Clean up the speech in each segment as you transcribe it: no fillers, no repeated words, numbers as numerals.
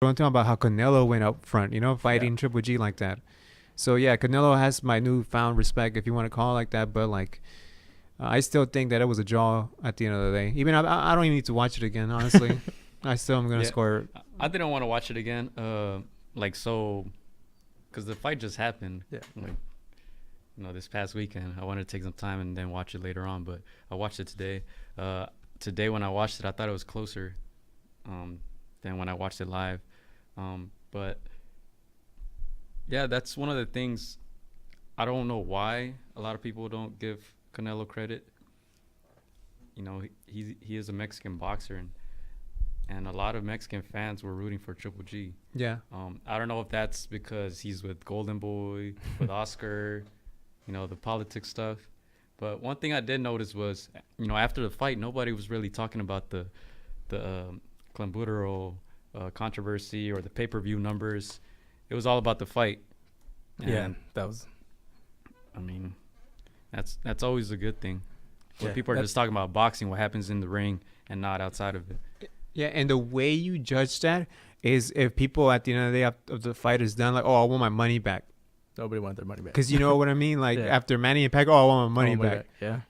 We're talking about how Canelo went up front, fighting Triple G like that. So yeah, Canelo has my newfound respect, if you want to call it like that. But like, I still think that it was a draw at the end of the day. Even I don't even need to watch it again, honestly. I still am gonna score. I didn't want to watch it again. Because the fight just happened. Yeah. This past weekend. I wanted to take some time and then watch it later on, but I watched it today. Today when I watched it, I thought it was closer than when I watched it live. But yeah, that's one of the things. I don't know why a lot of people don't give Canelo credit. He is a Mexican boxer, and a lot of Mexican fans were rooting for Triple G. Yeah. I don't know if that's because he's with Golden Boy, with Oscar, the politics stuff. But one thing I did notice was, after the fight, nobody was really talking about the Clenbuterol controversy or the pay-per-view numbers. It was all about the fight. And that was. I mean, that's always a good thing. When people are that's just talking about boxing, what happens in the ring, and not outside of it. Yeah, and the way you judge that is if people at the end of the day of the fight is done, like, oh, I want my money back. Nobody wanted their money back. Because you know what I mean? Like, after Manny and Pacquiao, oh, I want my money back. Yeah.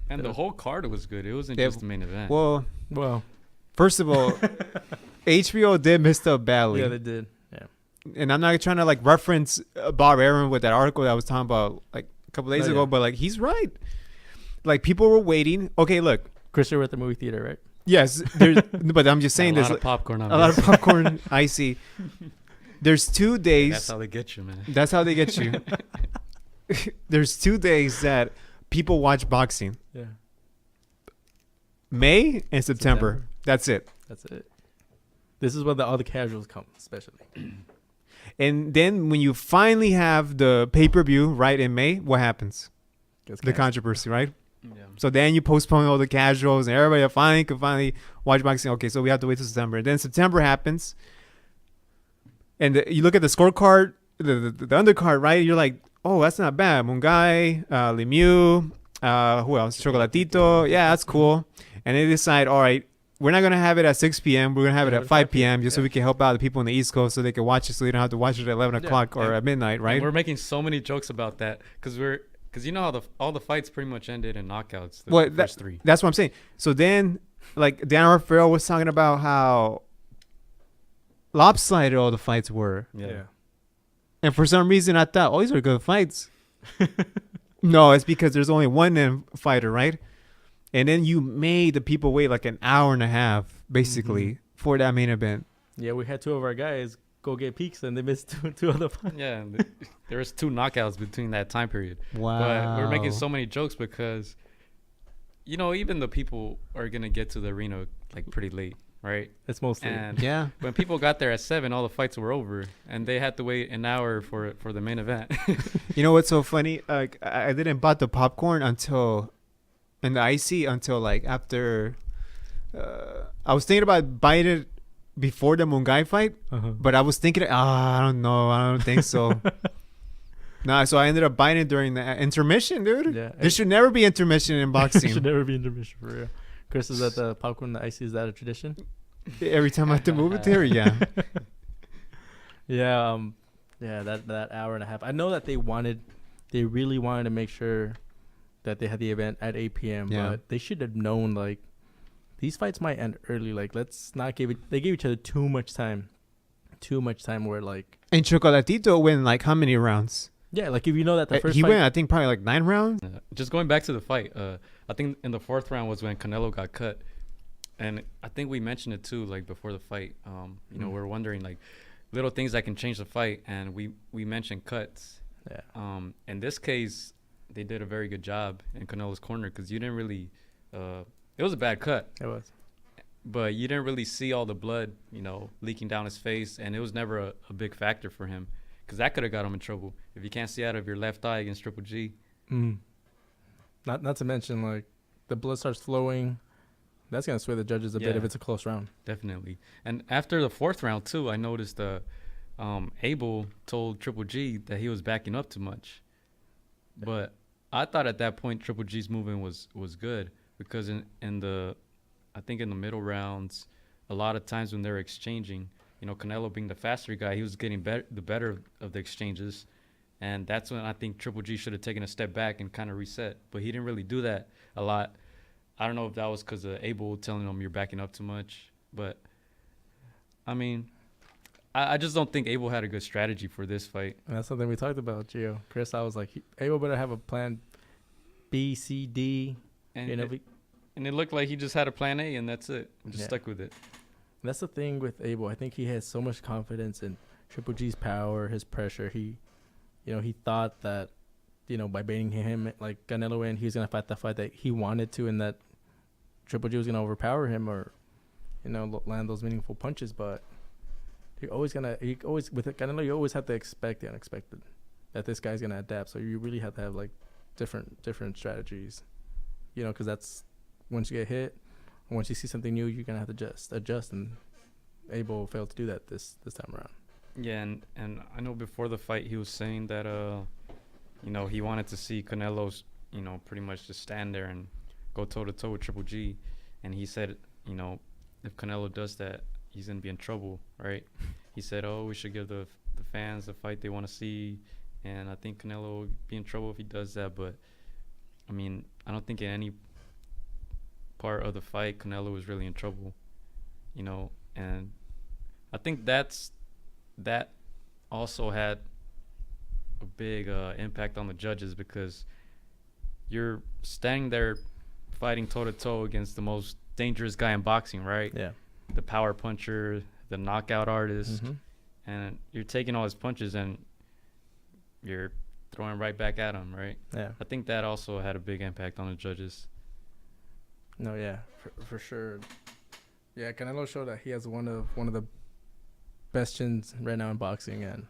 And the whole card was good. It wasn't just the main event. Well, Well, first of all, HBO did miss up badly. yeah, they did. Yeah. And I'm not trying to like reference Bob Aaron with that article that I was talking about like a couple days ago, but like he's right. Like people were waiting. Okay, look. Chris, you were at the movie theater, right? Yes, but I'm just saying a there's lot of popcorn on a lot of popcorn. I see. There's 2 days. That's how they get you, man. That's how they get you. There's 2 days that people watch boxing. Yeah. May and September. That's it. That's it. This is when all the casuals come, especially. And then when you finally have the pay-per-view, right, in May, what happens? The controversy, right? Yeah. So then you postpone all the casuals and everybody can finally watch boxing. Okay, so we have to wait till September. And then September happens. And you look at the scorecard, the undercard, right? You're like, oh, that's not bad. Mungai, Lemieux, who else? Chocolatito. Yeah, that's cool. And they decide, all right, we're not going to have it at 6 p.m. We're going to have it at 5 p.m. just so we can help out the people on the East Coast so they can watch it so they don't have to watch it at 11 o'clock or at midnight, right? And we're making so many jokes about that because you know how all the fights pretty much ended in knockouts. The first 3. That's what I'm saying. So then, like, Dan Rafael was talking about how lopsided all the fights were. Yeah. And for some reason, I thought, oh, these are good fights. No, it's because there's only one fighter, right? And then you made the people wait like an hour and a half, basically, for that main event. Yeah, we had 2 of our guys go get peaks, and they missed two other fights. Yeah, and there was 2 knockouts between that time period. Wow. But we're making so many jokes because, even the people are going to get to the arena like pretty late, right? It's mostly. And Yeah. when people got there at 7, all the fights were over, and they had to wait an hour for the main event. You know what's so funny? Like, I didn't buy the popcorn and the icy until like after. I was thinking about buying it before the Mungai fight, but I was thinking, I don't know, I don't think so. Nah, so I ended up buying it during the intermission, dude. Yeah. There should never be intermission in boxing. Should never be intermission for real. Chris is at the popcorn and the icy. Is that a tradition? Every time I have to move it there, yeah. Yeah. Yeah. That hour and a half. I know that they really wanted to make sure that they had the event at 8 p.m. Yeah. But they should have known like these fights might end early. Like let's not give it. They gave each other too much time. Where like. And Chocolatito win like how many rounds? Yeah, like if you know that the first he fight, went, I think probably like 9 rounds. Just going back to the fight, I think in the 4th round was when Canelo got cut, and I think we mentioned it too, like before the fight. We're wondering like little things that can change the fight, and we mentioned cuts. Yeah. In this case, they did a very good job in Canelo's corner because you didn't really. It was a bad cut. It was. But you didn't really see all the blood, leaking down his face, and it was never a big factor for him. Because that could have got him in trouble if you can't see out of your left eye against Triple G. Not to mention like the blood starts flowing. That's gonna sway the judges a bit if it's a close round. Definitely. And after the 4th round too, I noticed Abel told Triple G that he was backing up too much. But I thought at that point Triple G's movement was good because in the middle rounds, a lot of times when they're exchanging, Canelo being the faster guy, he was getting the better of the exchanges. And that's when I think Triple G should have taken a step back and kind of reset. But he didn't really do that a lot. I don't know if that was because of Abel telling him you're backing up too much. But, I mean, I just don't think Abel had a good strategy for this fight. And that's something we talked about, Gio. Chris, I was like, Abel better have a plan B, C, D. And, You know, and it looked like he just had a plan A, and that's it. Just Yeah. stuck with it. That's the thing with Abel. I think he has so much confidence in Triple G's power, his pressure. He thought that, by baiting him like Canelo in, he was gonna fight the fight that he wanted to, and that Triple G was gonna overpower him or, land those meaningful punches. But with Canelo, you always have to expect the unexpected, that this guy's gonna adapt. So you really have to have like different strategies, because that's once you get hit. Once you see something new, you're gonna have to adjust, and Abel failed to do that this time around. Yeah, and I know before the fight he was saying that he wanted to see Canelo's pretty much just stand there and go toe to toe with Triple G, and he said if Canelo does that, he's gonna be in trouble, right? He said, oh, we should give the fans the fight they want to see, and I think Canelo would be in trouble if he does that. But I mean, I don't think in any part of the fight Canelo was really in trouble, and I think that also had a big impact on the judges, because you're standing there fighting toe to toe against the most dangerous guy in boxing, right? Yeah. The power puncher, the knockout artist, Mm-hmm. and you're taking all his punches and you're throwing right back at him, right? Yeah. I think that also had a big impact on the judges. No, yeah, for sure. Yeah, Canelo showed that he has one of the best chins right now in boxing, and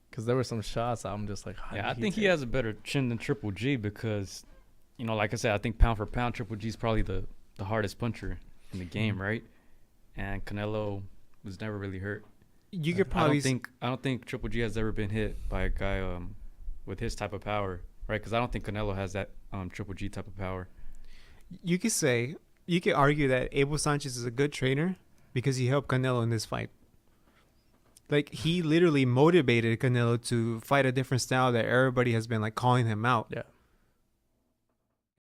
because there were some shots, I'm just like, I think he has a better chin than Triple G because, like I said, I think pound for pound, Triple G is probably the hardest puncher in the game, right? And Canelo was never really hurt. You could probably. I don't think Triple G has ever been hit by a guy with his type of power, right? Because I don't think Canelo has that Triple G type of power. You could argue that Abel Sanchez is a good trainer because he helped Canelo in this fight. Like, he literally motivated Canelo to fight a different style that everybody has been like calling him out. Yeah.